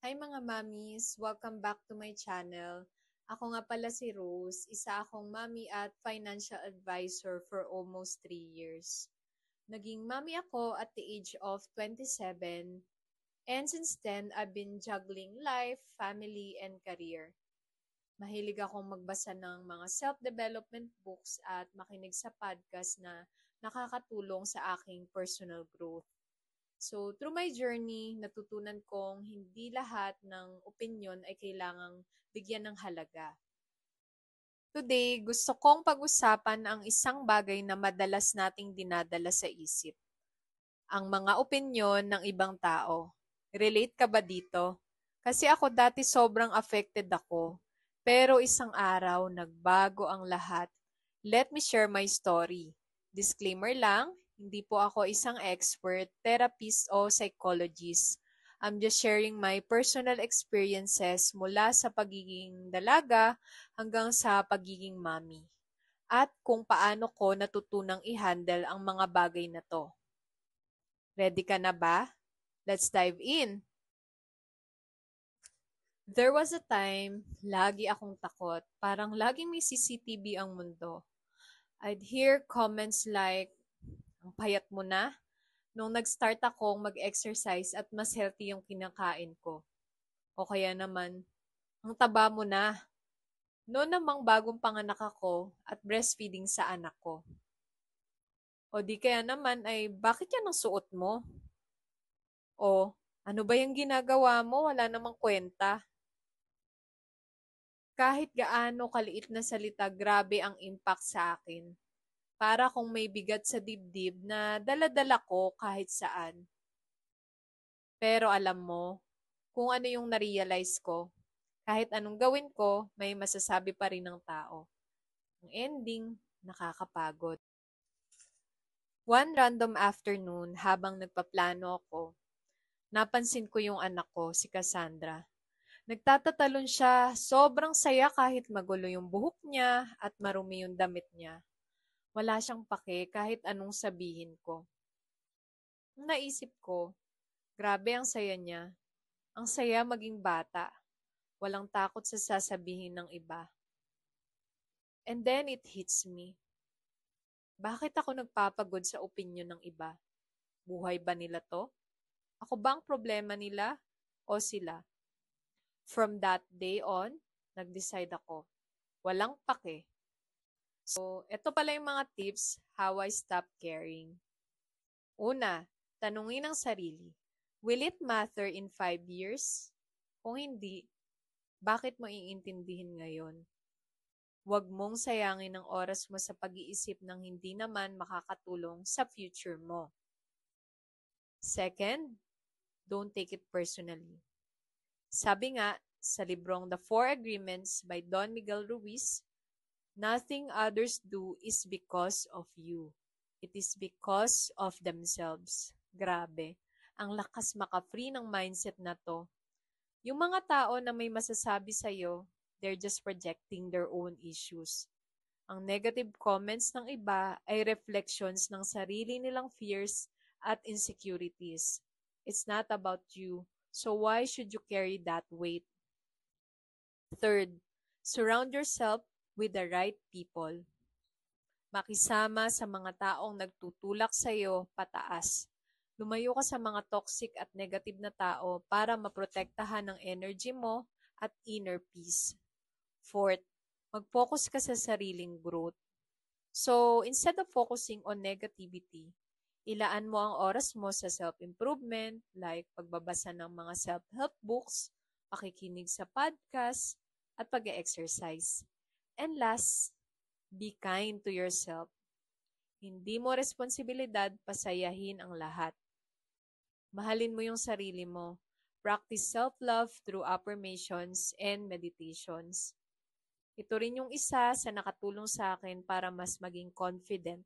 Hi mga mommies! Welcome back to my channel. Ako nga pala si Rose, isa akong mommy at financial advisor for almost 3 years. Naging mommy ako at the age of 27, and since then, I've been juggling life, family, and career. Mahilig akong magbasa ng mga self-development books at makinig sa podcast na nakakatulong sa aking personal growth. So, through my journey, natutunan kong hindi lahat ng opinyon ay kailangang bigyan ng halaga. Today, gusto kong pag-usapan ang isang bagay na madalas nating dinadala sa isip. Ang mga opinyon ng ibang tao. Relate ka ba dito? Kasi ako dati sobrang affected ako. Pero isang araw, nagbago ang lahat. Let me share my story. Disclaimer lang, hindi po ako isang expert, therapist o psychologist. I'm just sharing my personal experiences mula sa pagiging dalaga hanggang sa pagiging mommy. At kung paano ko natutunang i-handle ang mga bagay na to. Ready ka na ba? Let's dive in! There was a time, lagi akong takot. Parang laging may CCTV ang mundo. I'd hear comments like, ang payat mo na, nung nag-start akong mag-exercise at mas healthy yung kinakain ko. O kaya naman, ang taba mo na. Noon namang bagong panganak ako at breastfeeding sa anak ko. O di kaya naman ay, bakit yan ang suot mo? O, ano ba yung ginagawa mo? Wala namang kwenta. Kahit gaano kaliit na salita, grabe ang impact sa akin. Para kung may bigat sa dibdib na dala-dala ko kahit saan. Pero alam mo, kung ano yung na-realize ko, kahit anong gawin ko, may masasabi pa rin ng tao. Ang ending, nakakapagod. One random afternoon, habang nagpaplano ako, napansin ko yung anak ko, si Cassandra. Nagtatatalon siya, sobrang saya kahit magulo yung buhok niya at marumi yung damit niya. Wala siyang pake kahit anong sabihin ko. Naisip ko, grabe ang saya niya. Ang saya maging bata. Walang takot sa sasabihin ng iba. And then it hits me. Bakit ako nagpapagod sa opinyon ng iba? Buhay ba nila to? Ako ba ang problema nila o sila? From that day on, nag-decide ako. Walang pake. So, ito pala yung mga tips how I stop caring. Una, tanungin ang sarili. Will it matter in 5 years? Kung hindi, bakit mo iintindihin ngayon? Huwag mong sayangin ang oras mo sa pag-iisip ng hindi naman makakatulong sa future mo. Second, don't take it personally. Sabi nga sa librong The Four Agreements by Don Miguel Ruiz, nothing others do is because of you. It is because of themselves. Grabe. Ang lakas maka-free ng mindset na to. Yung mga tao na may masasabi sa'yo, they're just projecting their own issues. Ang negative comments ng iba ay reflections ng sarili nilang fears at insecurities. It's not about you, so why should you carry that weight? Third, surround yourself with the right people. Makisama sa mga taong nagtutulak sa iyo pataas. Lumayo ka sa mga toxic at negative na tao para maprotektahan ang energy mo at inner peace. Fourth, mag-focus ka sa sariling growth. So, instead of focusing on negativity, ilaan mo ang oras mo sa self-improvement like pagbabasa ng mga self-help books, pakikinig sa podcast, at pag-exercise. And last, be kind to yourself. Hindi mo responsibilidad pasayahin ang lahat. Mahalin mo yung sarili mo. Practice self-love through affirmations and meditations. Ito rin yung isa sa nakatulong sa akin para mas maging confident.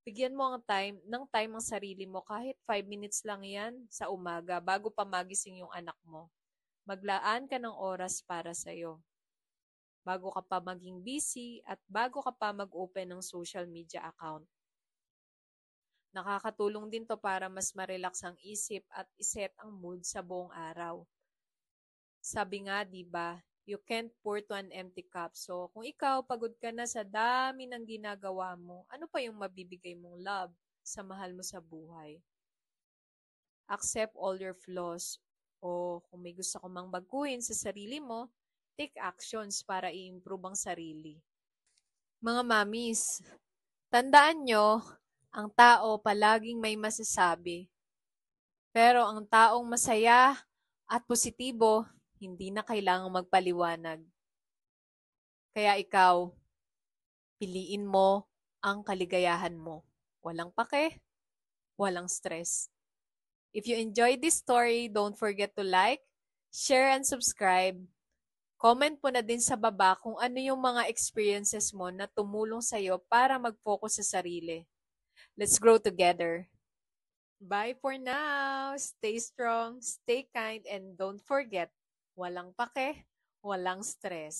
Bigyan mo ng time ang sarili mo kahit 5 minutes lang yan sa umaga bago pa magising yung anak mo. Maglaan ka ng oras para sa'yo. Bago ka pa maging busy at bago ka pa mag-open ng social media account. Nakakatulong din to para mas ma-relax ang isip at iset ang mood sa buong araw. Sabi nga, di ba, you can't pour to an empty cup. So, kung ikaw pagod ka na sa dami ng ginagawa mo, ano pa yung mabibigay mong love sa mahal mo sa buhay? Accept all your flaws. O kung may gusto ko mang baguhin sa sarili mo, take actions para i-improve ang sarili. Mga mamis, tandaan nyo, ang tao palaging may masasabi. Pero ang taong masaya at positibo, hindi na kailangang magpaliwanag. Kaya ikaw, piliin mo ang kaligayahan mo. Walang pake, walang stress. If you enjoyed this story, don't forget to like, share, and subscribe. Comment mo na din sa baba kung ano yung mga experiences mo na tumulong sa'yo para mag-focus sa sarili. Let's grow together. Bye for now. Stay strong, stay kind, and don't forget, walang pake, walang stress.